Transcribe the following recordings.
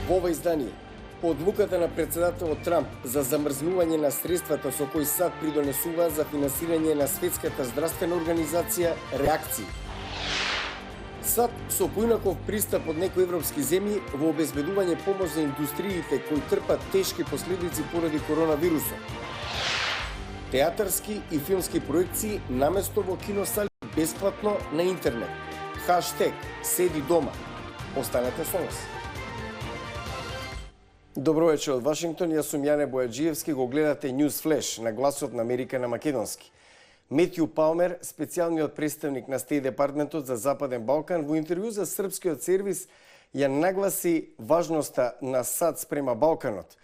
Во ова издание, по одлуката на председателот Трамп за замрзнување на средствата со кои САД придонесуваат за финансирање на Светската здравствена организација реакции. САД со поинаков пристап од некои европски земји во обезбедување помош за индустриите кои трпат тешки последици поради коронавирусот. Театарски и филмски проекции наместо во киносали бесплатно на интернет. Хаштег седи дома. Останете со нас. Добро вечер од Вашингтон, јас сум Јане Бојаджиевски, го гледате News Flash на гласот на Америка на македонски. Метју Палмер, специјалниот представник на Стејт Департментот за Западен Балкан, во интервју за српскиот сервис ја нагласи важноста на САД спрема Балканот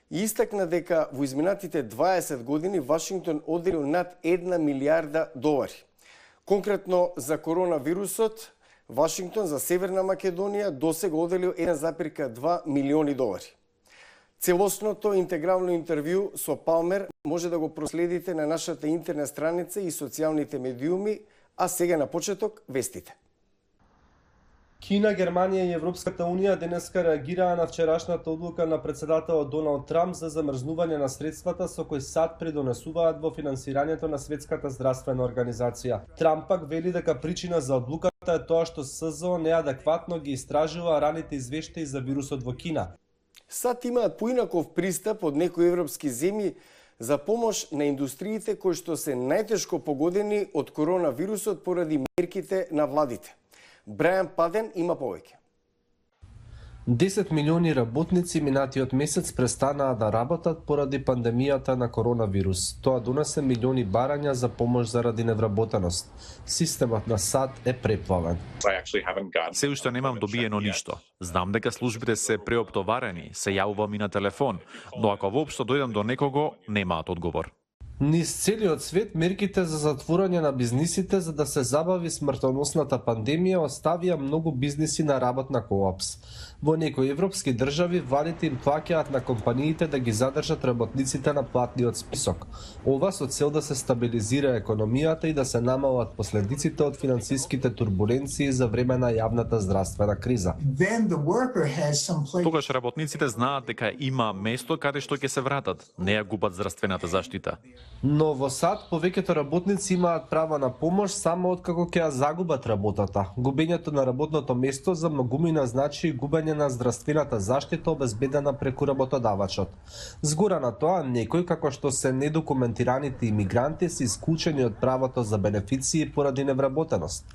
и истакна дека во изминатите 20 години Вашингтон одделил над 1 милијарда долари. Конкретно за коронавирусот, Вашингтон за Северна Македонија досега одделил 1,2 милиони долари. Целосното интегрално интервју со Палмер може да го проследите на нашата интернет страница и социјалните медиуми, а сега на почеток вестите. Кина, Германија и Европската Унија денеска реагираа на вчерашната одлука на председателот Доналд Трамп за замрзнување на средствата со кои САД придонесуваат во финансирањето на Светската здравствена организација. Трамп пак вели дека причина за одлуката е тоа што СЗО неадекватно ги истражува раните извештаи за вирусот во Кина. САД имаат поинаков пристап од некои европски земји за помош на индустриите кои што се најтешко погодени од коронавирусот поради мерките на владите. Брајан Паден има повеќе. 10 милиони работници минатиот месец престанаа да работат поради пандемијата на коронавирус. Тоа донесе милиони барања за помош заради невработеност. Системот на САД е преплавен. Се уште немам добиено ништо. Знам дека службите се преоптоварени, се јавувам и на телефон, но ако воопшто дојдам до некого, немаат одговор. Низ целиот свет мерките за затворање на бизнисите за да се забави смртоносната пандемија оставија многу бизниси на работна колапс. Во некои европски држави владите им плаќаат на компаниите да ги задржат работниците на платниот список. Ова со цел да се стабилизира економијата и да се намалат последиците од финансиските турбуленции за време на јавната здравствена криза. Тогаш работниците знаат дека има место каде што ќе се вратат, не ја губат здравствената заштита. Но во САД повеќето работници имаат право на помош само откако ќе ја загубат работата. Губењето на работното место за многумина значи и губење на здравствената заштита обезбедена преку работодавачот. Згора на тоа, некои како што се недокументираните имигранти се исклучени од правото за бенефиции поради невработеност.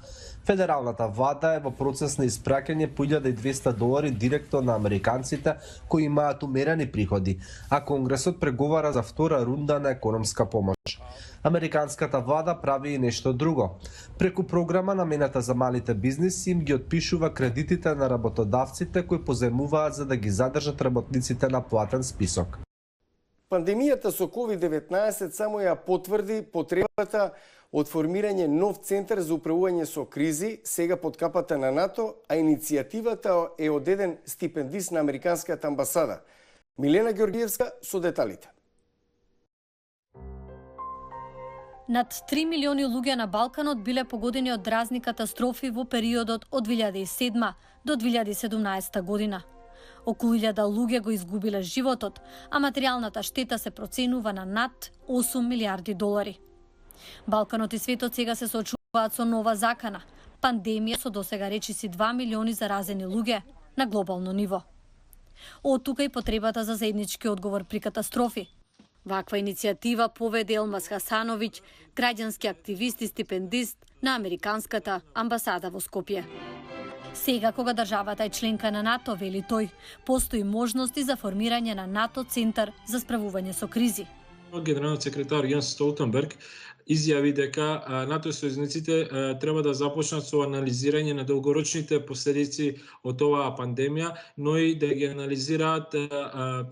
Федералната влада е во процес на испраќање по $1,200 директно на американците кои имаат умерени приходи, а Конгресот преговара за втора рунда на економска помош. Американската влада прави и нешто друго. Преку програма намената за малите бизниси им ги отпишува кредитите на работодавците кои позајмуваат за да ги задржат работниците на платен список. Пандемијата со COVID-19 само ја потврди потребата од формирање нов центар за управување со кризи, сега под капата на НАТО, а иницијативата е од еден стипендист на Американската амбасада. Милена Ѓоргиевска со деталите. Над 3 милиони луѓе на Балканот биле погодени од разни катастрофи во периодот од 2007 до 2017 година. Околу 1000 луѓе го изгубиле животот, а материјалната штета се проценува на над 8 милијарди долари. Балканот и светот сега се соочуваат со нова закана – пандемија со досега речиси 2 милиони заразени луѓе на глобално ниво. Од тука и потребата за заеднички одговор при катастрофи. Ваква иницијатива поведе Елмаз Хасановиќ, граѓански активист и стипендист на Американската амбасада во Скопје. Сега, кога државата е членка на НАТО, вели тој, постои можности за формирање на НАТО центар за справување со кризи. Генералниот секретар Јанс Столтенберг изјави дека НАТО сојузниците треба да започнат со анализирање на долгорочните последици од оваа пандемија, но и да ги анализираат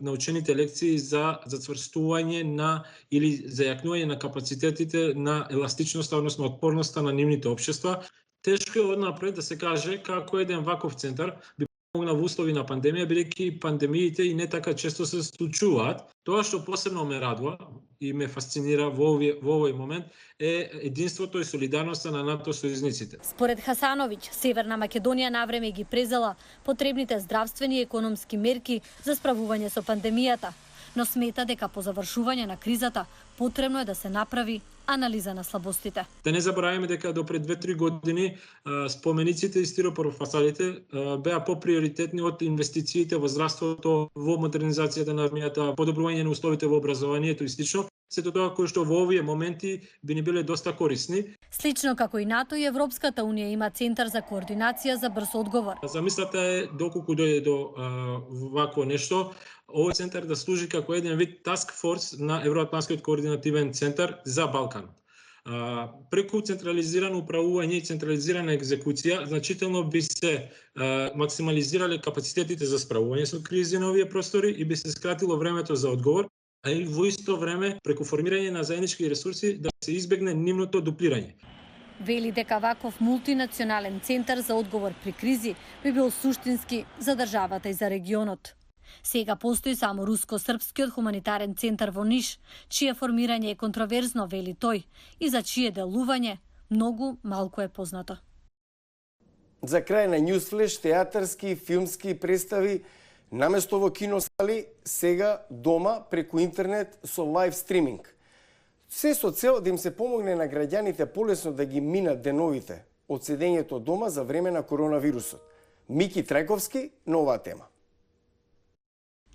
научените лекции за зацврстување на или зајакнување на капацитетите на еластичноста, односно отпорноста на нивните општества. Тешко е однапред да се каже како еден ваков центар би помогнал во услови на пандемија, бидејќи пандемиите и не така често се случуваат. Тоа што посебно ме радува и ме фасцинира во овој момент е единството и солидарноста на НАТО сојузниците. Според Хасановиќ, Северна Македонија навреме ги презела потребните здравствени и економски мерки за справување со пандемијата, но смета дека по завршување на кризата потребно е да се направи анализа на слабостите. Да не забораваме дека до пред 2-3 години спомениците и стиропорофасадите беа поприоритетни од инвестициите во здравството, во модернизацијата на армијата, подобрување на условите во образованието и слично. Сето тоа кои што во овие моменти би ни биле доста корисни. Слично како и НАТО и Европската унија има центар за координација за брз одговор. Замислата е доколку дојде до вакво нешто, овој центар да служи како еден вид task force на Евроатлантскиот координативен центар за Балкан. Преку централизирано управување и централизирана екзекуција, значително би се максимализирале капацитетите за справување со кризи на овие простори и би се скратило времето за одговор, а и во исто време, преку формирање на заеднички ресурси, да се избегне нивното дуплирање. Вели дека ваков мултинационален центар за одговор при кризи би бил суштински за државата и за регионот. Сега постои само руско-српскиот хуманитарен центар во Ниш, чие формирање е контроверзно, вели тој, и за чие делување многу малку е познато. За крај на Newsflash, театарски и филмски представи наместо во киносали, сега дома преку интернет со лайв стриминг. Се со цел да им се помогне на граѓаните полесно да ги минат деновите од седењето дома за време на коронавирусот. Мики Трајковски на оваа тема.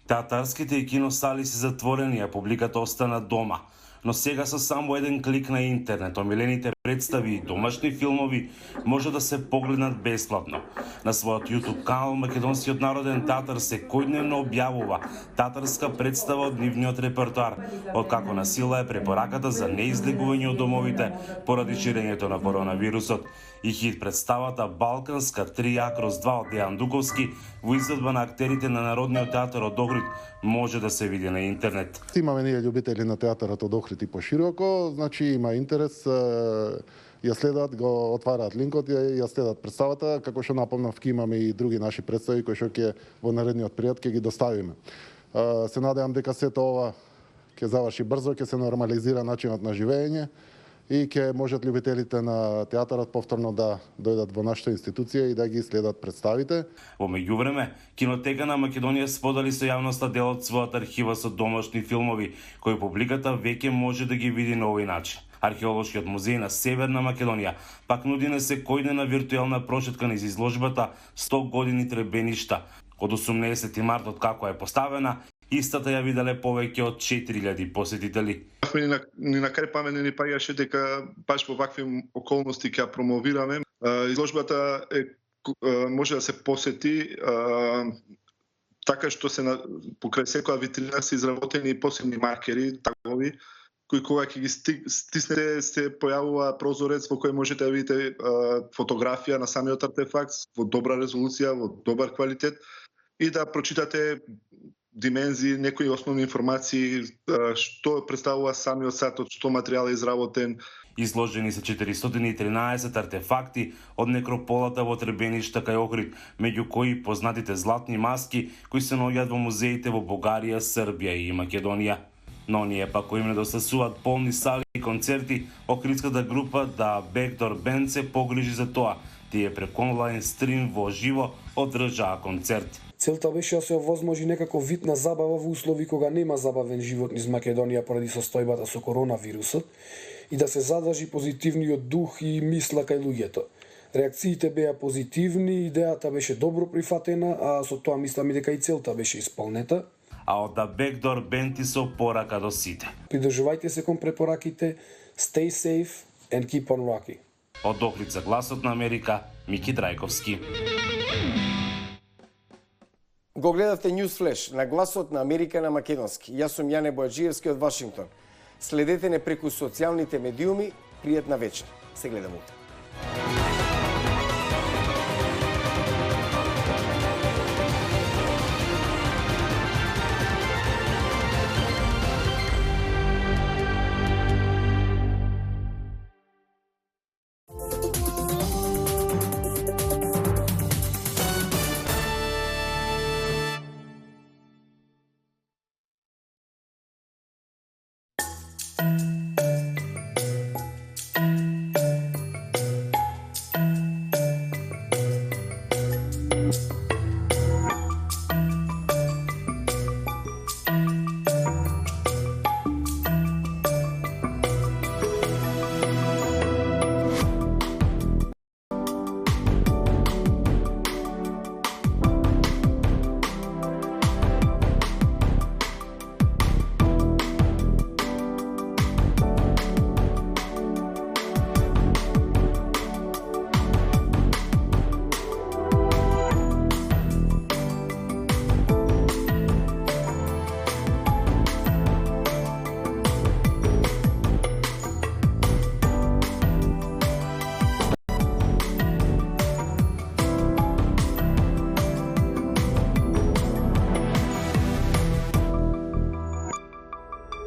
Театарските и киносали се затворени, а публиката остана дома. Но сега со само еден клик на интернет, омилените представи и домашни филмови може да се погледнат бесплатно. На својот YouTube канал Македонскиот народен театар секојдневно објавува театарска представа од нивниот репертоар, откако на сила е препораката за неизлегување од домовите поради ширењето на коронавирусот. И хит представата Балканска 3А/2 од Дејан Дуковски во изведба на актерите на Народниот театар од Охрид може да се види на интернет. Имаме ние љубители на театарот од Охрид и пошироко, значи има интерес, ја следат, го отвараат линкот, ја следат представата, како што напомнав, ке имаме и други наши представи кои што ќе во наредниот период ќе ги доставиме. Се надевам дека сето ова ќе заврши брзо, ќе се нормализира начинот на живење и ќе можат љубителите на театарот повторно да дојдат во нашата институција и да ги следат представите. Во меѓувреме, Кинотека на Македонија сподели со јавноста дел од својата архива со домашни филмови, кои публиката веќе може да ги види на овој начин. Археолошкиот музеј на Северна Македонија пак нуди на секојдневна виртуелна прошетка низ изложбата 100 години требеништа. Од 18 март од како е поставена, истата ја виделе повеќе од 4000 посетители. Ни на крај памет ни паѓаше дека баш во вакви околности ќе ја промовираме. Изложбата може да се посети така што се покрај секоја витрина се изработени посебни маркери, тагови, кои кога ќе ги стиснете се појавува прозорец во кој можете да видите фотографија на самиот артефакт во добра резолуција, во добар квалитет и да прочитате димензии, некои основни информации, што представува самиот сат, од што материјал е изработен. Изложени се 413 артефакти од некрополата во Требеништа кај Охрид, меѓу кои познатите златни маски кои се наоѓаат во музеите во Бугарија, Србија и Македонија. Но оние пак кои им недостасуваат полни сали и концерти, охридската група The Backdoor Band се погрижи за тоа. Тие преку онлайн стрим во живо одржаа концерт. Целта беше да се овозможи некако вид на забава во услови кога нема забавен живот низ Македонија поради состојбата со коронавирусот и да се задржи позитивниот дух и мисла кај луѓето. Реакциите беа позитивни, идејата беше добро прифатена, а со тоа мислам и дека и целта беше исполнета. А од The Backdoor Band со порака до сите. Придржувајте се кон препораките, stay safe and keep on rocking. Од Охрид за Гласот на Америка, Мики Трајковски. Го гледате Newsflash на Гласот на Америка на македонски. Јас сум Јане Бојаджиевски од Вашингтон. Следете не преку социјалните медиуми. Пријатна вечер. Се гледаме утре.